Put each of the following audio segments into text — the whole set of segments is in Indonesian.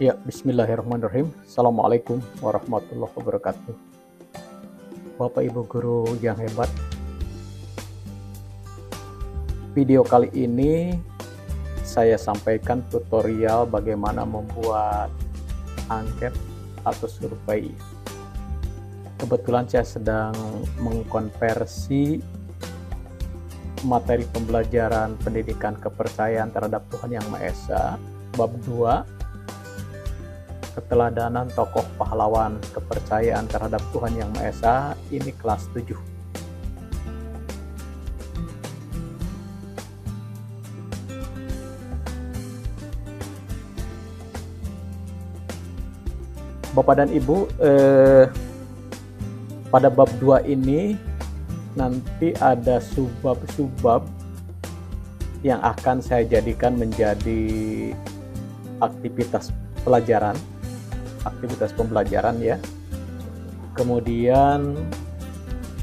Ya, bismillahirrahmanirrahim. Assalamualaikum warahmatullahi wabarakatuh. Bapak Ibu guru yang hebat, video kali ini saya sampaikan tutorial bagaimana membuat angket atau survei. Kebetulan saya sedang mengkonversi materi pembelajaran pendidikan kepercayaan terhadap Tuhan Yang Maha Esa, bab 2, keteladanan tokoh pahlawan kepercayaan terhadap Tuhan Yang Maha Esa, ini kelas 7. Bapak dan Ibu, pada bab 2 ini nanti ada subbab-subbab yang akan saya jadikan menjadi aktivitas pelajaran, aktivitas pembelajaran ya. Kemudian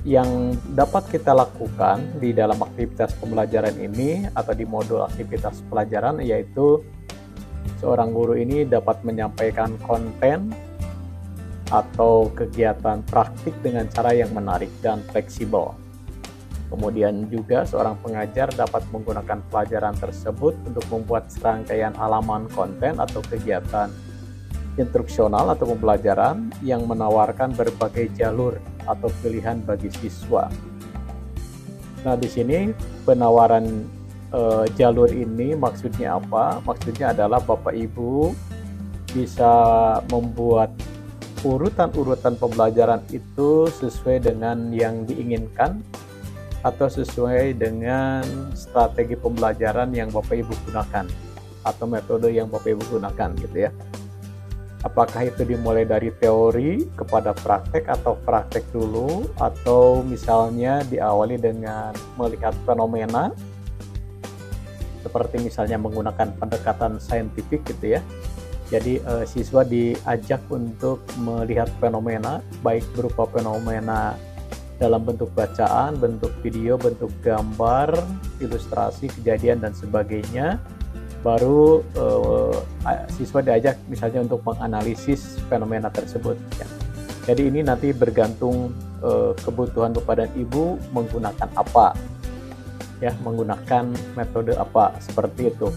yang dapat kita lakukan di dalam aktivitas pembelajaran ini atau di modul aktivitas pelajaran, yaitu seorang guru ini dapat menyampaikan konten atau kegiatan praktik dengan cara yang menarik dan fleksibel. Kemudian juga seorang pengajar dapat menggunakan pelajaran tersebut untuk membuat serangkaian halaman konten atau kegiatan instruksional atau pembelajaran yang menawarkan berbagai jalur atau pilihan bagi siswa. Nah, di sini penawaran jalur ini maksudnya apa? Maksudnya adalah Bapak Ibu bisa membuat urutan-urutan pembelajaran itu sesuai dengan yang diinginkan atau sesuai dengan strategi pembelajaran yang Bapak Ibu gunakan atau metode yang Bapak Ibu gunakan gitu ya. Apakah itu dimulai dari teori kepada praktek atau praktek dulu, atau misalnya diawali dengan melihat fenomena seperti misalnya menggunakan pendekatan saintifik gitu ya. Jadi siswa diajak untuk melihat fenomena, baik berupa fenomena dalam bentuk bacaan, bentuk video, bentuk gambar, ilustrasi, kejadian, dan sebagainya. Baru siswa diajak misalnya untuk menganalisis fenomena tersebut. Ya. Jadi ini nanti bergantung kebutuhan Bapak dan Ibu menggunakan apa, ya, menggunakan metode apa, seperti itu.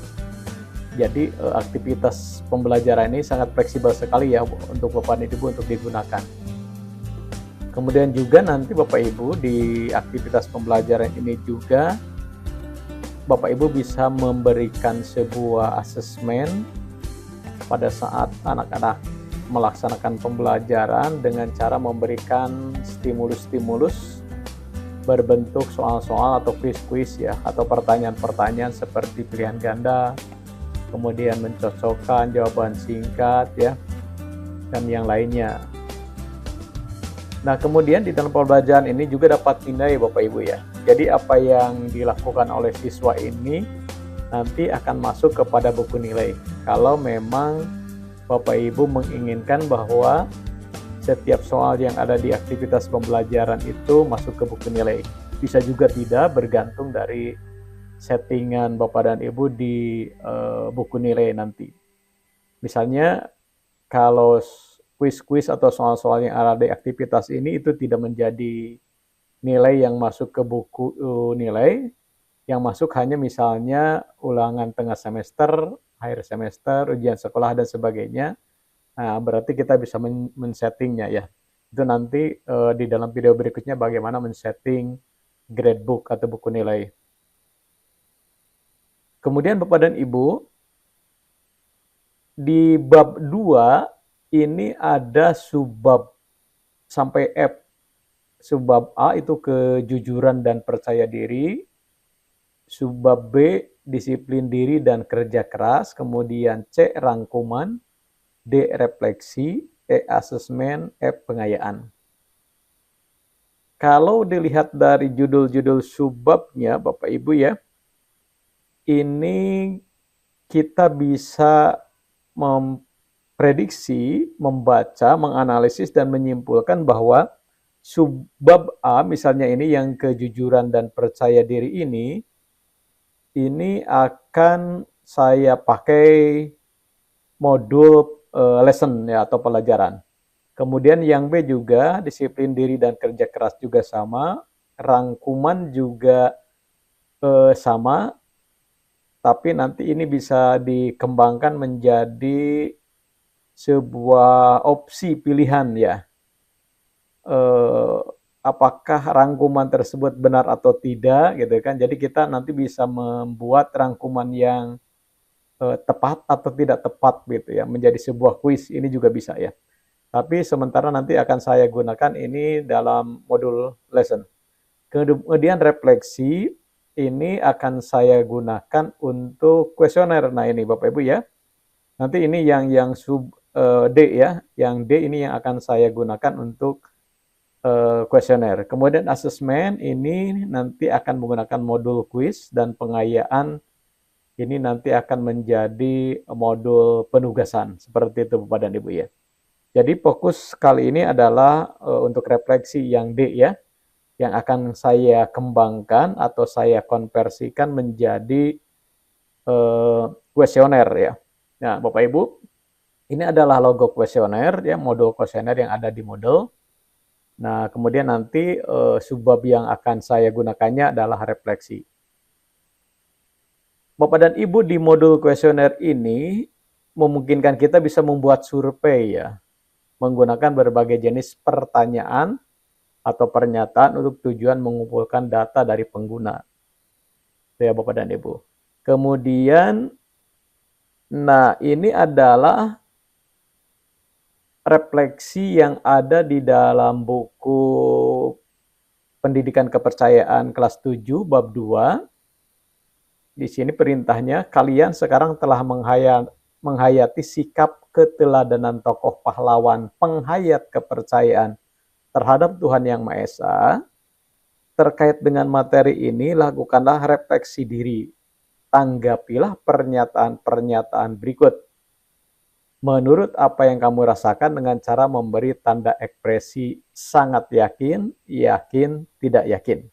Jadi aktivitas pembelajaran ini sangat fleksibel sekali ya untuk Bapak dan Ibu untuk digunakan. Kemudian juga nanti Bapak Ibu di aktivitas pembelajaran ini juga Bapak Ibu bisa memberikan sebuah asesmen pada saat anak-anak melaksanakan pembelajaran dengan cara memberikan stimulus-stimulus berbentuk soal-soal atau kuis-kuis ya, atau pertanyaan-pertanyaan seperti pilihan ganda, kemudian mencocokkan jawaban singkat ya, dan yang lainnya. Nah, kemudian di dalam pembelajaran ini juga dapat nilai Bapak Ibu ya. Jadi apa yang dilakukan oleh siswa ini nanti akan masuk kepada buku nilai. Kalau memang Bapak Ibu menginginkan bahwa setiap soal yang ada di aktivitas pembelajaran itu masuk ke buku nilai. Bisa juga tidak, bergantung dari settingan Bapak dan Ibu di buku nilai nanti. Misalnya kalau kuis-kuis atau soal-soal yang ada di aktivitas ini itu tidak menjadi nilai yang masuk ke buku nilai, yang masuk hanya misalnya ulangan tengah semester, akhir semester, ujian sekolah, dan sebagainya. Nah, berarti kita bisa men-settingnya ya. Itu nanti di dalam video berikutnya bagaimana men-setting gradebook atau buku nilai. Kemudian Bapak dan Ibu, di bab 2 ini ada subbab sampai F. Subbab A itu kejujuran dan percaya diri. Subbab B disiplin diri dan kerja keras. Kemudian C rangkuman, D refleksi, E asesmen, F pengayaan. Kalau dilihat dari judul-judul subbabnya Bapak Ibu ya, ini kita bisa memprediksi, membaca, menganalisis, dan menyimpulkan bahwa subbab A misalnya ini yang kejujuran dan percaya diri ini akan saya pakai modul lesson ya atau pelajaran. Kemudian yang B juga disiplin diri dan kerja keras juga sama, rangkuman juga sama, tapi nanti ini bisa dikembangkan menjadi sebuah opsi pilihan ya. Apakah rangkuman tersebut benar atau tidak gitu kan. Jadi kita nanti bisa membuat rangkuman yang tepat atau tidak tepat gitu ya, menjadi sebuah kuis, ini juga bisa ya. Tapi sementara nanti akan saya gunakan ini dalam modul lesson. Kemudian refleksi ini akan saya gunakan untuk kuesioner. Nah ini Bapak Ibu ya. Nanti ini yang sub D ya, yang D ini yang akan saya gunakan untuk kuesioner. Kemudian asesmen ini nanti akan menggunakan modul kuis dan pengayaan ini nanti akan menjadi modul penugasan. Seperti itu Bapak dan Ibu ya. Jadi fokus kali ini adalah untuk refleksi yang D ya, yang akan saya kembangkan atau saya konversikan menjadi kuesioner ya. Nah Bapak Ibu, ini adalah logo kuesioner ya, modul kuesioner yang ada di Moodle. Nah kemudian nanti subbab yang akan saya gunakannya adalah refleksi. Bapak dan Ibu, di modul kuesioner ini memungkinkan kita bisa membuat survei ya, menggunakan berbagai jenis pertanyaan atau pernyataan untuk tujuan mengumpulkan data dari pengguna. Itu ya Bapak dan Ibu. Kemudian, nah ini adalah refleksi yang ada di dalam buku Pendidikan Kepercayaan kelas 7 bab 2. Di sini perintahnya, kalian sekarang telah menghayati sikap keteladanan tokoh pahlawan penghayat kepercayaan terhadap Tuhan Yang Maha Esa. Terkait dengan materi ini, lakukanlah refleksi diri. Tanggapilah pernyataan-pernyataan berikut. Menurut apa yang kamu rasakan dengan cara memberi tanda ekspresi sangat yakin, yakin, tidak yakin.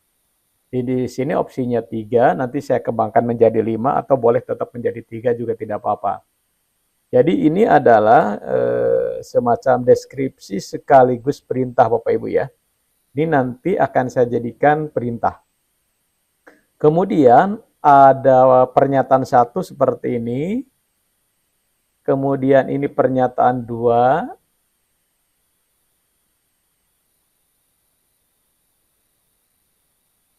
Di sini opsinya 3, nanti saya kembangkan menjadi 5 atau boleh tetap menjadi 3 juga tidak apa-apa. Jadi ini adalah semacam deskripsi sekaligus perintah Bapak Ibu ya. Ini nanti akan saya jadikan perintah. Kemudian ada pernyataan 1 seperti ini. Kemudian ini pernyataan 2.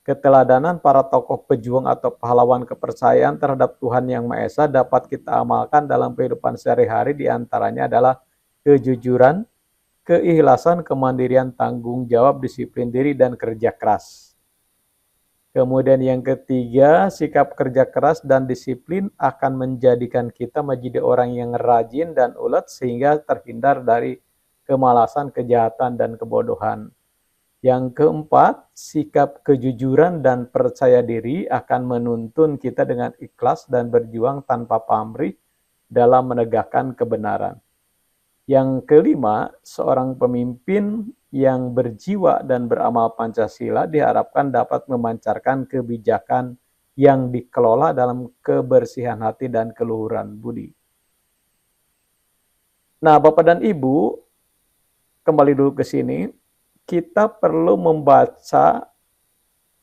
Keteladanan para tokoh pejuang atau pahlawan kepercayaan terhadap Tuhan Yang Maha Esa dapat kita amalkan dalam kehidupan sehari-hari, diantaranya adalah kejujuran, keikhlasan, kemandirian, tanggung jawab, disiplin diri, dan kerja keras. Kemudian yang ketiga, sikap kerja keras dan disiplin akan menjadikan kita menjadi orang yang rajin dan ulet sehingga terhindar dari kemalasan, kejahatan, dan kebodohan. Yang keempat, sikap kejujuran dan percaya diri akan menuntun kita dengan ikhlas dan berjuang tanpa pamrih dalam menegakkan kebenaran. Yang kelima, seorang pemimpin yang berjiwa dan beramal Pancasila diharapkan dapat memancarkan kebijakan yang dikelola dalam kebersihan hati dan keluhuran budi. Nah, Bapak dan Ibu, kembali dulu ke sini. Kita perlu membaca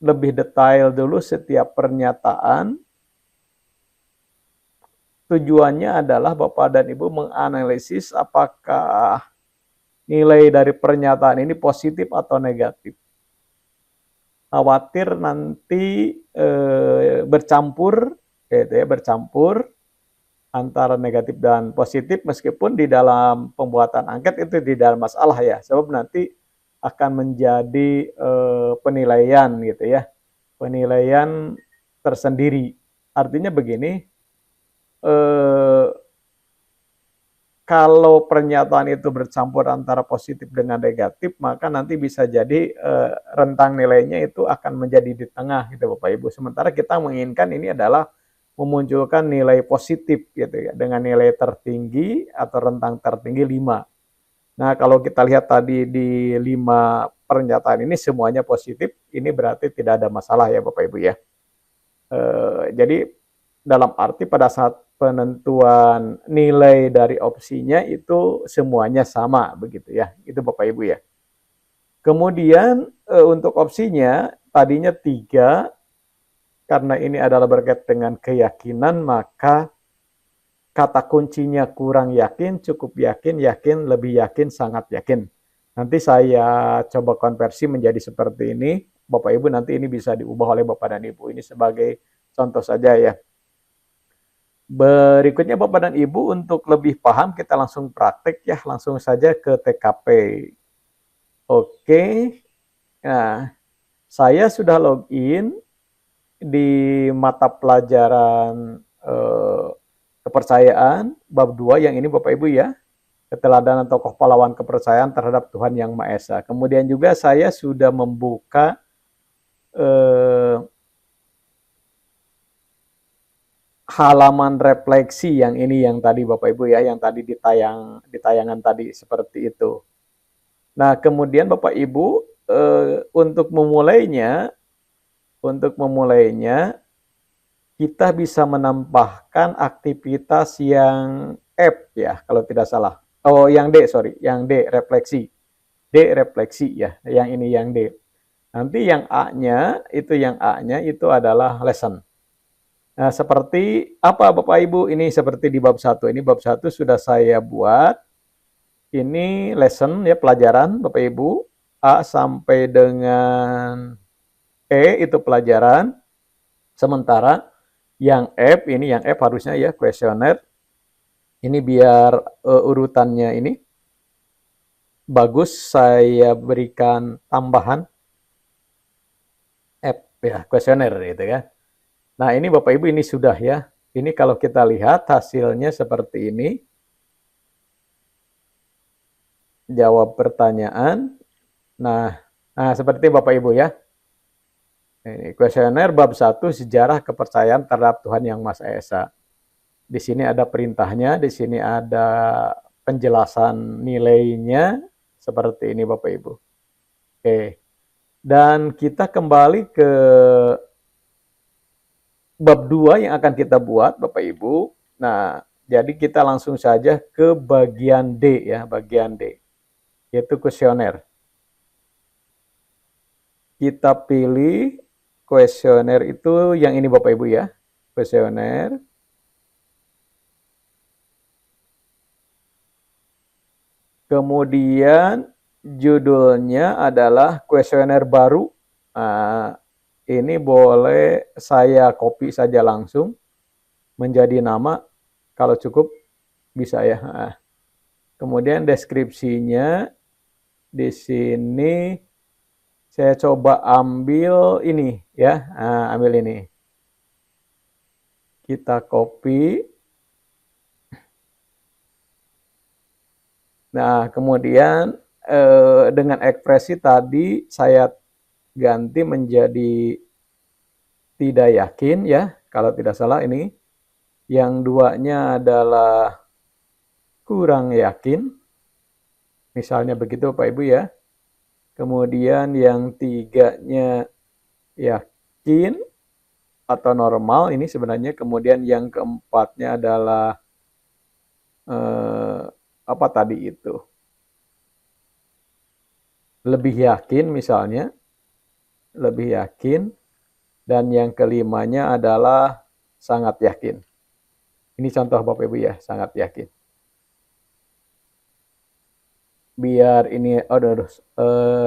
lebih detail dulu setiap pernyataan. Tujuannya adalah Bapak dan Ibu menganalisis apakah nilai dari pernyataan ini positif atau negatif. Khawatir nanti bercampur antara negatif dan positif, meskipun di dalam pembuatan angket itu tidak masalah ya, sebab nanti akan menjadi penilaian gitu ya, penilaian tersendiri. Artinya begini, kalau pernyataan itu bercampur antara positif dengan negatif, maka nanti bisa jadi rentang nilainya itu akan menjadi di tengah gitu Bapak Ibu. Sementara kita menginginkan ini adalah memunculkan nilai positif gitu ya, dengan nilai tertinggi atau rentang tertinggi 5. Nah, kalau kita lihat tadi di 5 pernyataan ini semuanya positif, ini berarti tidak ada masalah ya Bapak Ibu ya. Jadi dalam arti pada saat penentuan nilai dari opsinya itu semuanya sama begitu ya. Itu Bapak Ibu ya. Kemudian untuk opsinya tadinya 3, karena ini adalah berkait dengan keyakinan, maka kata kuncinya kurang yakin, cukup yakin, yakin, lebih yakin, sangat yakin. Nanti saya coba konversi menjadi seperti ini. Bapak Ibu nanti ini bisa diubah oleh Bapak dan Ibu. Ini sebagai contoh saja ya. Berikutnya Bapak dan Ibu untuk lebih paham kita langsung praktek ya, langsung saja ke TKP. Oke, nah saya sudah login di mata pelajaran kepercayaan bab 2 yang ini Bapak Ibu ya, keteladanan tokoh pahlawan kepercayaan terhadap Tuhan Yang Maha Esa. Kemudian juga saya sudah membuka halaman refleksi yang ini yang tadi Bapak Ibu ya, yang tadi di tayangan tadi seperti itu. Nah, kemudian Bapak Ibu untuk memulainya kita bisa menambahkan aktivitas yang F ya, kalau tidak salah. Oh, yang D, sorry, yang D refleksi. D refleksi ya, yang ini yang D. Nanti yang A-nya itu adalah lesson. Nah, seperti apa Bapak Ibu? Ini seperti di bab 1. Ini bab 1 sudah saya buat. Ini lesson ya, pelajaran Bapak Ibu. A sampai dengan E itu pelajaran. Sementara yang F, ini yang F harusnya ya, kuesioner. Ini biar urutannya ini bagus, saya berikan tambahan F ya, kuesioner gitu kan. Nah, ini Bapak Ibu ini sudah ya. Ini kalau kita lihat hasilnya seperti ini. Jawab pertanyaan. Nah, seperti Bapak Ibu ya. Ini kuesioner bab 1 sejarah kepercayaan terhadap Tuhan Yang Maha Esa. Di sini ada perintahnya, di sini ada penjelasan nilainya seperti ini Bapak Ibu. Oke. Dan kita kembali ke bab 2 yang akan kita buat Bapak Ibu. Nah, jadi kita langsung saja ke bagian D ya, bagian D. Yaitu kuesioner. Kita pilih kuesioner itu yang ini Bapak Ibu ya. Kuesioner. Kemudian judulnya adalah kuesioner baru. Nah, ini boleh saya copy saja langsung menjadi nama, kalau cukup bisa ya. Nah, kemudian deskripsinya di sini saya coba ambil ini ya, ambil ini. Kita copy. Nah, kemudian dengan ekspresi tadi saya ganti menjadi tidak yakin ya, kalau tidak salah ini. Yang duanya adalah kurang yakin. Misalnya begitu Pak Ibu ya. Kemudian yang 3-nya yakin atau normal ini sebenarnya. Kemudian yang keempatnya adalah apa tadi itu? Lebih yakin misalnya. Lebih yakin. Dan yang kelimanya adalah sangat yakin. Ini contoh Bapak Ibu ya, sangat yakin. Biar ini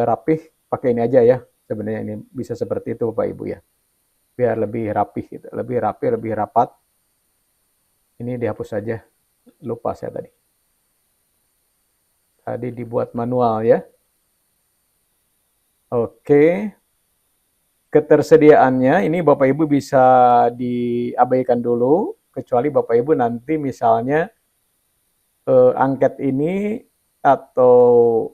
rapih, pakai ini aja ya. Sebenarnya ini bisa seperti itu Bapak Ibu ya. Biar lebih rapih gitu, lebih rapi, lebih rapat. Ini dihapus saja. Lupa saya tadi. Tadi dibuat manual ya. Oke. Ketersediaannya ini Bapak Ibu bisa diabaikan dulu, kecuali Bapak Ibu nanti misalnya angket ini atau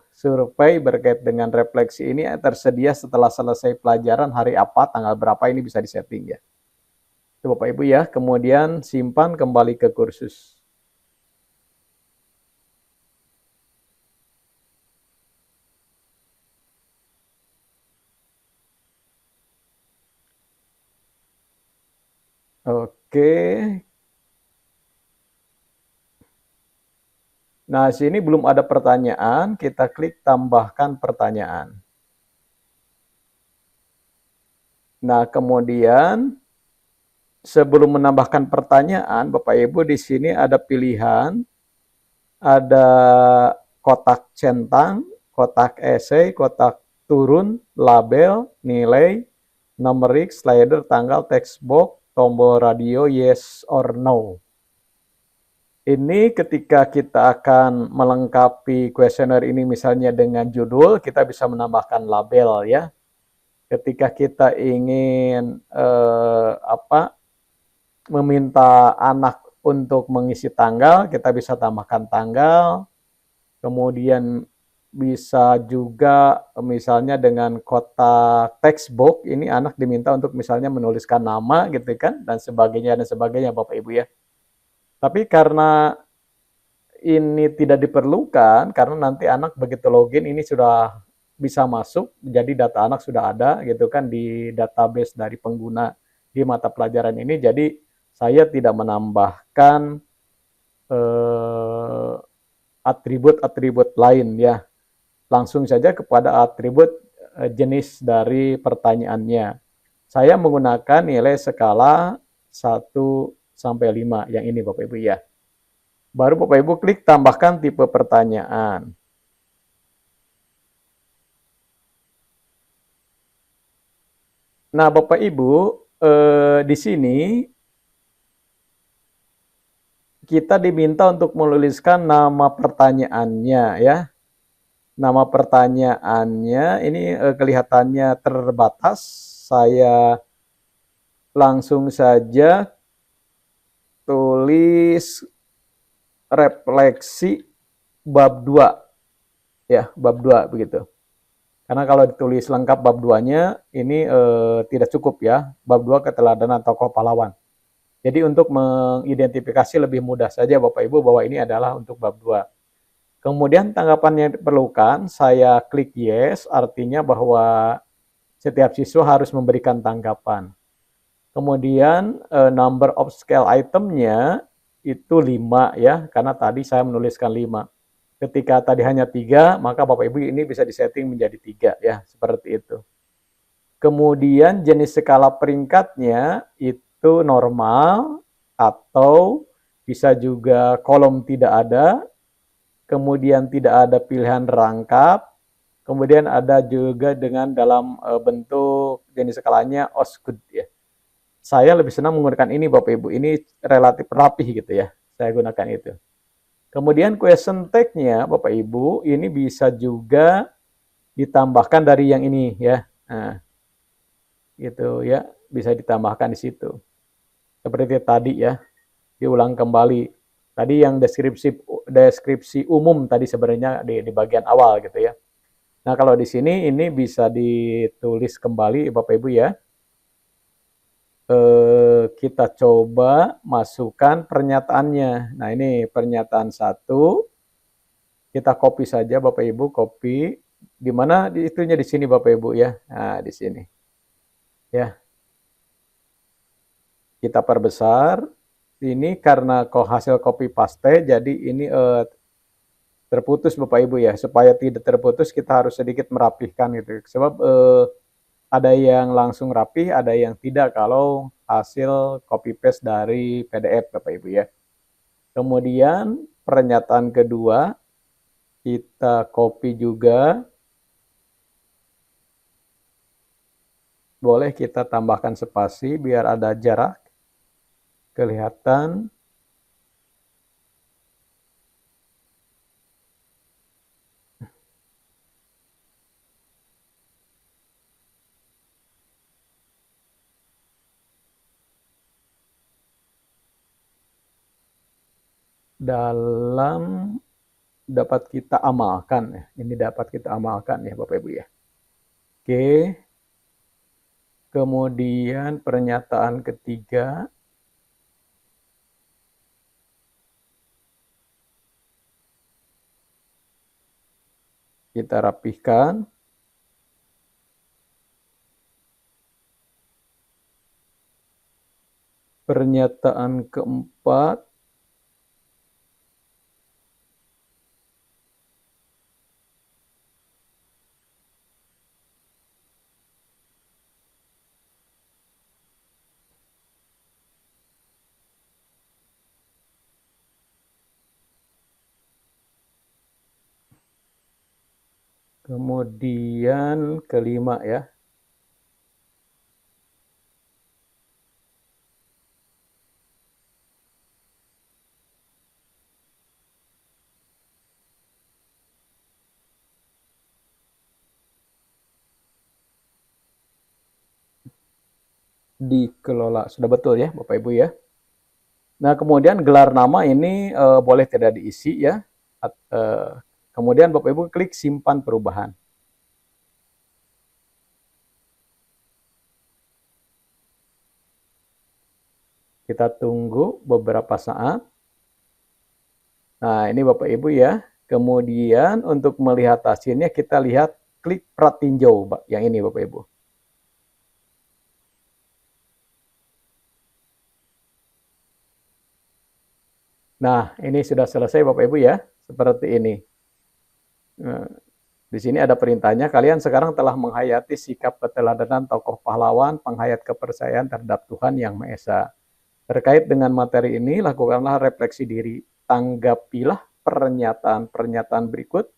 survei berkait dengan refleksi ini tersedia setelah selesai pelajaran hari apa, tanggal berapa, ini bisa disetting ya. Itu Bapak Ibu ya. Kemudian simpan, kembali ke kursus. Oke. Nah, sini belum ada pertanyaan, kita klik tambahkan pertanyaan. Nah, kemudian sebelum menambahkan pertanyaan, Bapak Ibu di sini ada pilihan, ada kotak centang, kotak esai, kotak turun, label, nilai, numerik, slider, tanggal, text box, tombol radio, yes or no. Ini ketika kita akan melengkapi kuesioner ini misalnya dengan judul, kita bisa menambahkan label ya. Ketika kita ingin meminta anak untuk mengisi tanggal, kita bisa tambahkan tanggal. Kemudian bisa juga misalnya dengan kotak textbook, ini anak diminta untuk misalnya menuliskan nama gitu kan, dan sebagainya Bapak Ibu ya. Tapi karena ini tidak diperlukan, karena nanti anak begitu login ini sudah bisa masuk, jadi data anak sudah ada gitu kan di database dari pengguna di mata pelajaran ini, jadi saya tidak menambahkan atribut-atribut lain ya. Langsung saja kepada atribut jenis dari pertanyaannya. Saya menggunakan nilai skala 1 sampai 5 yang ini Bapak Ibu ya. Baru Bapak Ibu klik tambahkan tipe pertanyaan. Nah, Bapak Ibu, di sini kita diminta untuk menuliskan nama pertanyaannya ya. Nama pertanyaannya ini kelihatannya terbatas. Saya langsung saja tulis refleksi bab 2. Ya, bab 2 begitu. Karena kalau ditulis lengkap bab 2-nya ini tidak cukup ya. Bab 2 keteladanan tokoh pahlawan. Jadi untuk mengidentifikasi lebih mudah saja Bapak Ibu bahwa ini adalah untuk bab 2. Kemudian tanggapan yang diperlukan, saya klik yes, artinya bahwa setiap siswa harus memberikan tanggapan. Kemudian number of scale itemnya itu 5 ya, karena tadi saya menuliskan 5. Ketika tadi hanya 3, maka Bapak Ibu ini bisa disetting menjadi 3 ya, seperti itu. Kemudian jenis skala peringkatnya itu normal atau bisa juga kolom tidak ada, kemudian tidak ada pilihan rangkap, kemudian ada juga dengan dalam bentuk jenis skalanya Osgood ya. Saya lebih senang menggunakan ini Bapak Ibu, ini relatif rapih gitu ya, saya gunakan itu. Kemudian question tag-nya Bapak Ibu, ini bisa juga ditambahkan dari yang ini ya. Nah, gitu ya, bisa ditambahkan di situ. Seperti tadi ya, diulang kembali. Tadi yang deskripsi umum tadi sebenarnya di bagian awal gitu ya. Nah, kalau di sini ini bisa ditulis kembali Bapak Ibu ya. Kita coba masukkan pernyataannya. Nah, ini pernyataan 1. Kita copy saja Bapak Ibu, copy. Di mana itunya di sini Bapak Ibu ya. Nah, di sini. Ya. Kita perbesar. Ini karena hasil copy paste, jadi ini terputus Bapak Ibu ya. Supaya tidak terputus kita harus sedikit merapihkan gitu. Sebab ada yang langsung rapi, ada yang tidak kalau hasil copy paste dari PDF Bapak Ibu ya. Kemudian pernyataan kedua kita copy juga. Boleh kita tambahkan spasi biar ada jarak. Kelihatan. Dalam dapat kita amalkan ya. Ini dapat kita amalkan ya Bapak Ibu ya. Oke. Kemudian pernyataan ketiga. Kita rapihkan. Pernyataan keempat. Kemudian kelima ya. Dikelola. Sudah betul ya Bapak Ibu ya. Nah, kemudian gelar nama ini boleh tidak diisi ya. Kemudian Bapak Ibu klik simpan perubahan. Kita tunggu beberapa saat. Nah, ini Bapak Ibu ya. Kemudian untuk melihat hasilnya kita lihat klik pratinjau yang ini Bapak Ibu. Nah, ini sudah selesai Bapak Ibu ya. Seperti ini. Nah, di sini ada perintahnya, kalian sekarang telah menghayati sikap keteladanan tokoh pahlawan, penghayat kepercayaan terhadap Tuhan Yang Maha Esa. Terkait dengan materi ini, lakukanlah refleksi diri. Tanggapilah pernyataan-pernyataan berikut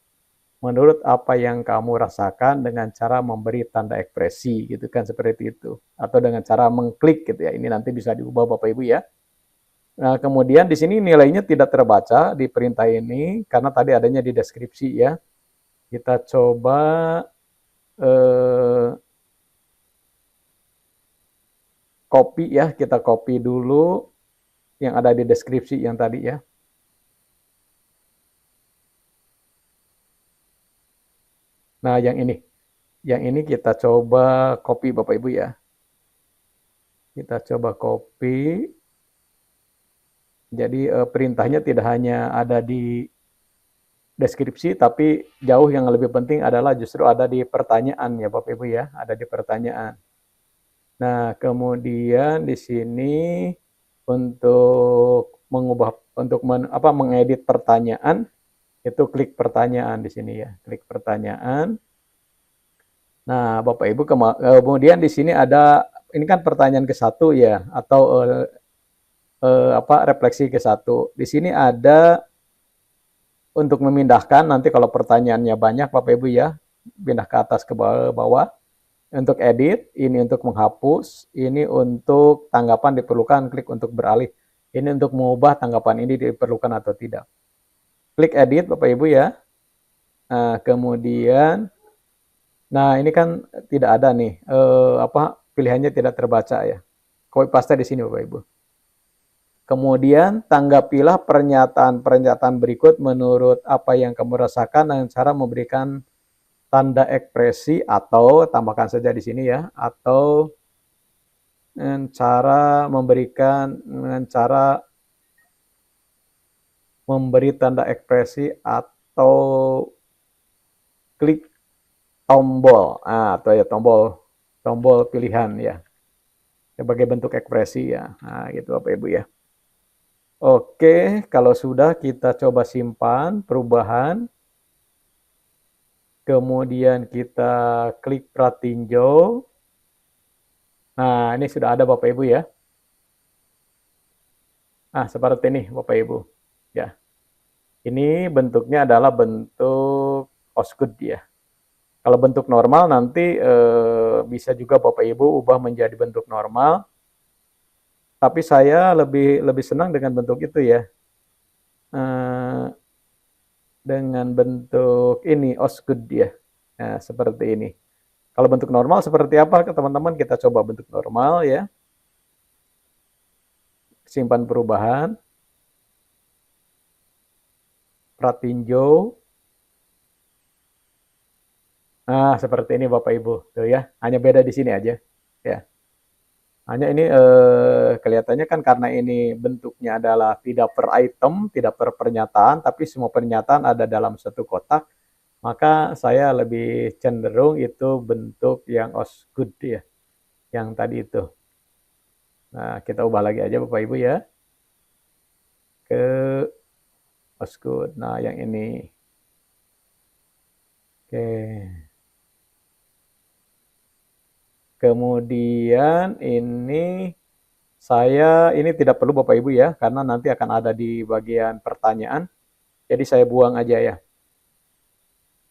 menurut apa yang kamu rasakan dengan cara memberi tanda ekspresi, gitu kan, seperti itu. Atau dengan cara mengklik gitu ya. Ini nanti bisa diubah Bapak Ibu ya. Nah, kemudian di sini nilainya tidak terbaca di perintah ini karena tadi adanya di deskripsi ya. Kita coba copy ya, kita copy dulu yang ada di deskripsi yang tadi ya. Nah, yang ini kita coba copy Bapak Ibu ya. Kita coba copy. Jadi perintahnya tidak hanya ada di deskripsi, tapi jauh yang lebih penting adalah justru ada di pertanyaan ya Bapak Ibu ya, ada di pertanyaan. Nah, kemudian di sini untuk mengedit pertanyaan itu klik pertanyaan di sini ya, klik pertanyaan. Nah, Bapak Ibu kemudian di sini ada ini kan pertanyaan ke-1 ya atau refleksi ke-1. Di sini ada untuk memindahkan nanti kalau pertanyaannya banyak Bapak Ibu ya, pindah ke atas ke bawah. Untuk edit, ini untuk menghapus, ini untuk tanggapan diperlukan, klik untuk beralih. Ini untuk mengubah tanggapan ini diperlukan atau tidak. Klik edit Bapak Ibu ya. Nah, kemudian nah ini kan tidak ada nih pilihannya tidak terbaca ya. Copy paste di sini Bapak Ibu. Kemudian tanggapilah pernyataan-pernyataan berikut menurut apa yang kamu rasakan dengan cara memberikan tanda ekspresi atau tambahkan saja di sini ya, atau dengan cara memberi tanda ekspresi atau klik tombol atau ya tombol pilihan ya sebagai bentuk ekspresi ya. Nah, gitu Bapak Ibu ya. Oke, kalau sudah kita coba simpan perubahan. Kemudian kita klik pratinjau. Nah, ini sudah ada Bapak Ibu ya. Nah, seperti ini Bapak Ibu. Ya. Ini bentuknya adalah bentuk Osgood ya. Kalau bentuk normal nanti bisa juga Bapak Ibu ubah menjadi bentuk normal. Tapi saya lebih senang dengan bentuk itu ya. Dengan bentuk ini Osgood ya. Nah, seperti ini. Kalau bentuk normal seperti apa teman-teman? Kita coba bentuk normal ya. Simpan perubahan. Pratinjau. Nah, seperti ini Bapak Ibu. Tuh ya, hanya beda di sini aja ya. Hanya ini kelihatannya kan karena ini bentuknya adalah tidak per item, tidak per pernyataan, tapi semua pernyataan ada dalam satu kotak, maka saya lebih cenderung itu bentuk yang Osgood ya, yang tadi itu. Nah, kita ubah lagi aja Bapak Ibu ya. Ke Osgood. Nah, yang ini. Oke. Kemudian ini tidak perlu Bapak Ibu ya, karena nanti akan ada di bagian pertanyaan. Jadi saya buang aja ya.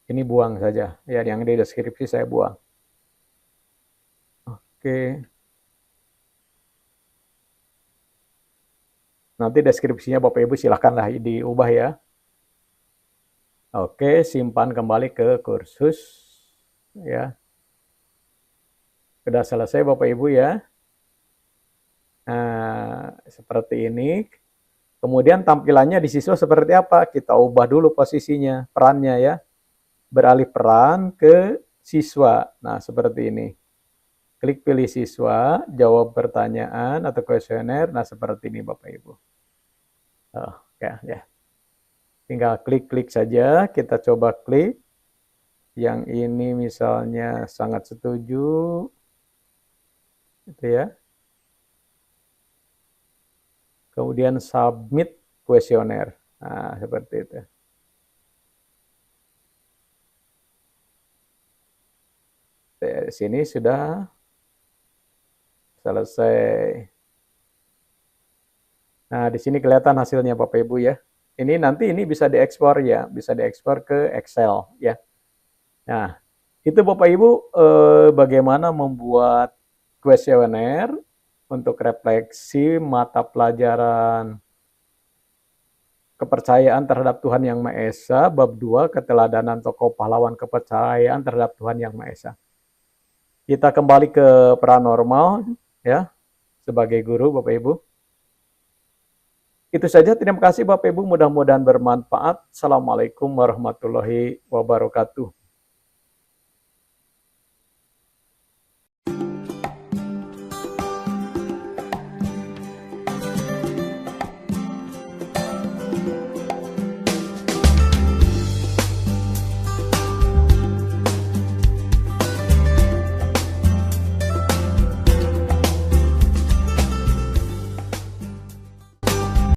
Ini buang saja. Ya, yang di deskripsi saya buang. Oke. Nanti deskripsinya Bapak Ibu silakanlah diubah ya. Oke, simpan kembali ke kursus ya. Sudah selesai Bapak Ibu ya. Nah, seperti ini. Kemudian tampilannya di siswa seperti apa? Kita ubah dulu posisinya, perannya ya. Beralih peran ke siswa. Nah, seperti ini. Klik pilih siswa, jawab pertanyaan atau kuesioner. Nah, seperti ini Bapak Ibu. Oh, ya. Tinggal klik-klik saja, kita coba klik. Yang ini misalnya sangat setuju. Gitu ya. Kemudian submit kuesioner. Nah, seperti itu. Di sini sudah selesai. Nah, di sini kelihatan hasilnya Bapak Ibu ya. Nanti bisa diekspor ya, bisa diekspor ke Excel ya. Nah, itu Bapak Ibu bagaimana membuat kuesioner untuk refleksi mata pelajaran kepercayaan terhadap Tuhan Yang Maha Esa, bab 2, keteladanan tokoh pahlawan kepercayaan terhadap Tuhan Yang Maha Esa. Kita kembali ke paranormal ya, sebagai guru Bapak Ibu. Itu saja, terima kasih Bapak Ibu, mudah-mudahan bermanfaat. Assalamualaikum warahmatullahi wabarakatuh.